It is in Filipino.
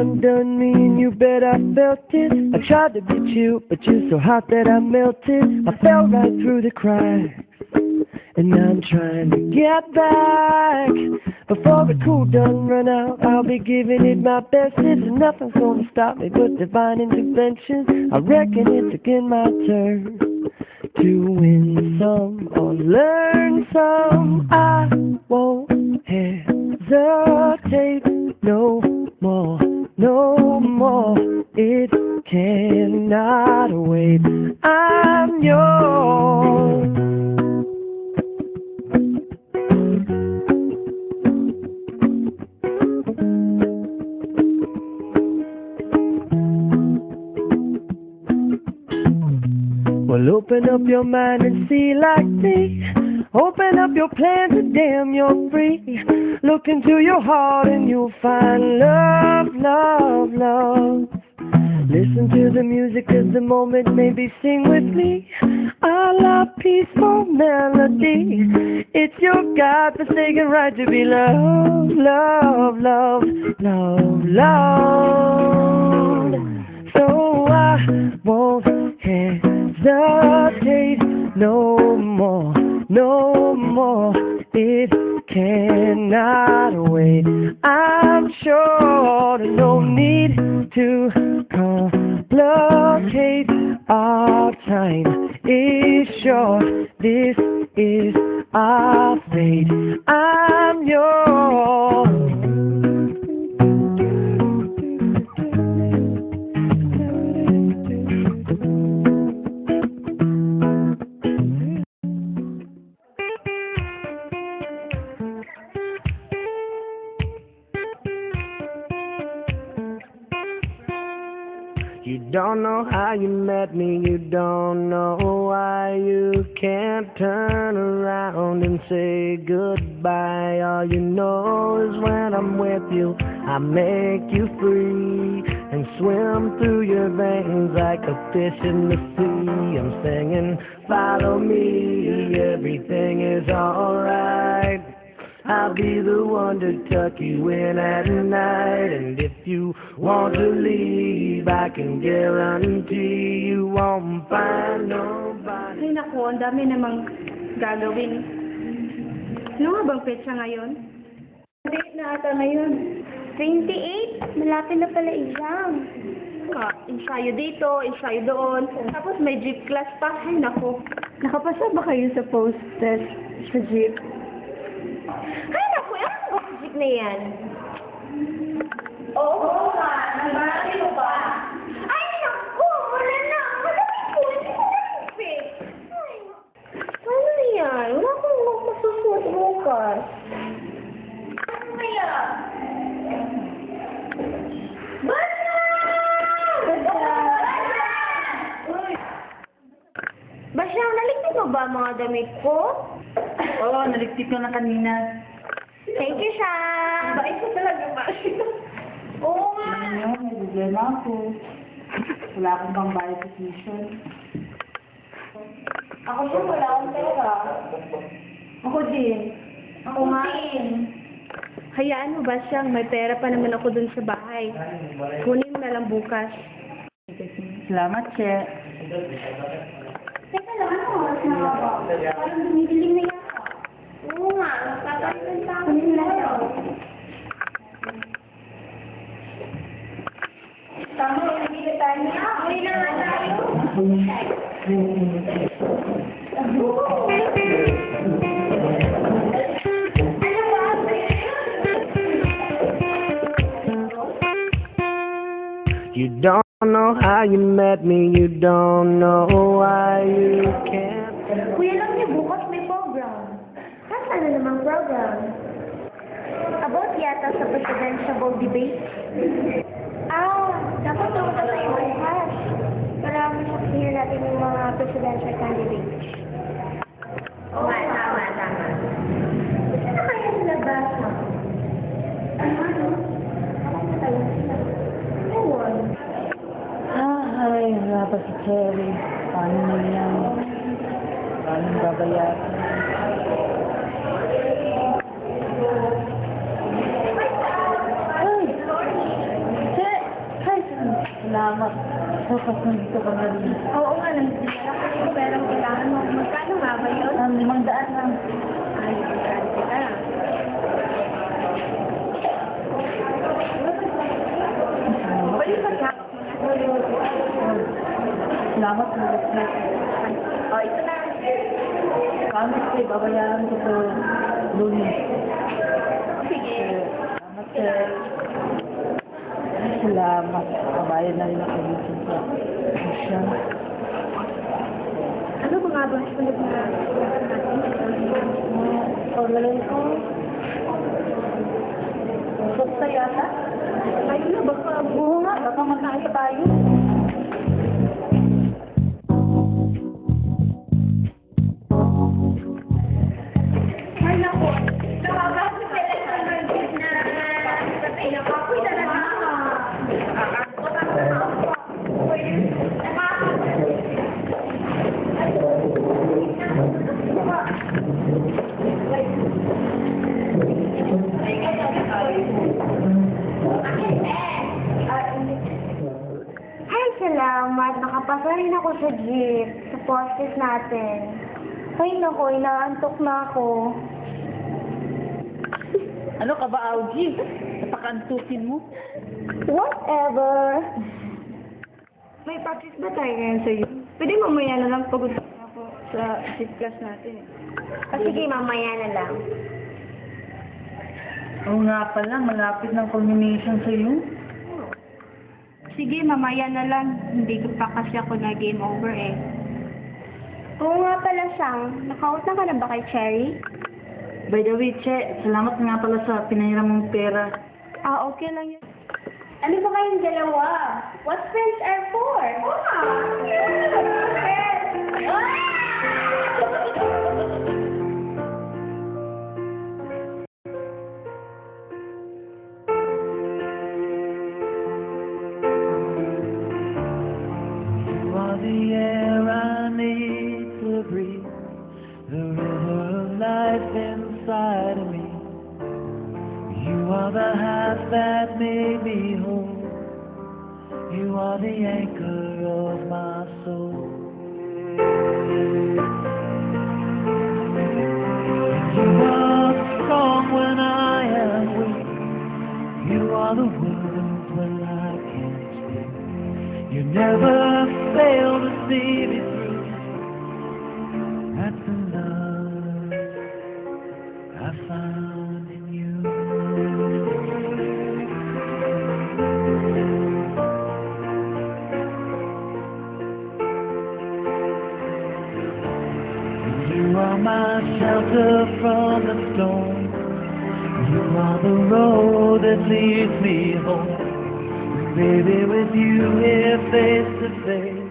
undone me and you bet I felt it. I tried to beat you, but you're so hot that I melted. I fell right through the cracks, and now I'm trying to get back. Before the cool done run out, I'll be giving it my best. If nothing's gonna stop me but divine intervention, I reckon it's again my turn to win some or learn some. I won't hesitate no more, no more. It cannot wait. I'm yours. Well, open up your mind and see like me. Open up your plans and damn, you're free. Look into your heart and you'll find love, love, love. Listen to the music as the moment, maybe sing with me. A la peaceful melody. It's your God-forsaken right to be loved, love, love, love, love. So I won't hesitate no more, no more. It cannot wait. I'm sure there's no need to complicate. Our time is short. This is our fate. I'm yours. You don't know how you met me, you don't know why you can't turn around and say goodbye. All you know is when I'm with you, I make you free and swim through your veins like a fish in the sea. I'm singing, follow me, everything is alright. I'll be the one to tuck you in at night. And if you want to leave, I can guarantee you won't find nobody. Ay naku, ang dami namang gagawin. Ano nga bang petsa ngayon? Date na ata ngayon. 28? Malapit na pala exam. Ensayo dito, ensayo doon. Tapos may jeep class pa. Ay naku. Nakapasa ba kayo sa post-test sa jeep? Ay, naku, ano ba jeep na yan? Oo nga, nabati mo ba? Ay, naku, wala na. Madami po, hindi ko na-fit. Ay, ano yan? Wala akong masusunod bukas. Ano na yan? Basta! Basta, naligtid mo ba mga damit ko? Oo, naligtid ko na kanina. Thank you, Sham. Bait ko talaga ba? Oo nga. Ano yun, may problema ako. Wala akong pambayad sa tuition. Ako siya, wala akong pera. Ako din. Ako nga. Hayaan mo ba siyang may pera pa naman ako dun sa bahay. Kunin mo na lang bukas. Salamat, Che. Teka lang, ano oras na ako? Parang dumidilim na yan ako. Oo nga, magpapalitan pa ako nila yun. Tama, nabili tayo niya. Uwi na nga tayo. You don't know how you met me, you don't know why you can't. Kuya lang niya, bukas may program. Saan na namang program? About yata sa presidential debate. Dapat naman tayo bukas. Para masaksihan natin yung mga presidential candidates. Oo, tama. Gusto na kaya nilabasa? Ano? Ako na tayo sila. Ewan. Ay, wala pa si Cherry. Paano na yan? Paano babayaran? Ay! Che! Tapos nandito ka na rin. Oo nga, nagdala ko yung perang kailangan mo. Magkano nga ba yun? 500 lang. Ay, magkano kita. Balik ka sa Salamat mo. Oh, ito na. Kami kasi babayaran ko sa Lunes. Sige. Salamat sir. Salamat. Kabayan na rin ako dito sa Asia. Ano ba nga ba ang sunod na Pagaling ko. Basta yata. ayun na, baka Oo nga, baka magkakita tayo. ay naku. Nakakasi sila sa budget na pinakapoy na Ay, salamat. Nakapasa rin ako sa jeep. Sa postes natin. Ay, naku, inaantok na ako. Ano ka ba, Augie? Napakantukin mo? Whatever. may practice ba tayo ngayon sa'yo? Pwede mamaya na lang pag-usapan ako sa jeep class natin. O sige, mamaya na lang. Oo nga pala, malapit ng culmination sa'yo. Sige, mamaya na lang. Hindi ko pa kasi ako na game over eh. Oo nga pala, Sang. Nakautang ka na ba kay Cherry? By the way, Che, salamat nga pala sa pinahiram mong pera. Ah, okay lang yun. Ano ba kayong dalawa? What friends are for? You are the air I need to breathe, the river of life inside of me. You are the half that made me whole. You are the anchor of my soul. You are strong when I am weak. You are the words when I can't speak. You never fail to see me through. That's the love I found in you. You are my shelter from the storm. You are the road that leads me home. Baby, with you here face to face,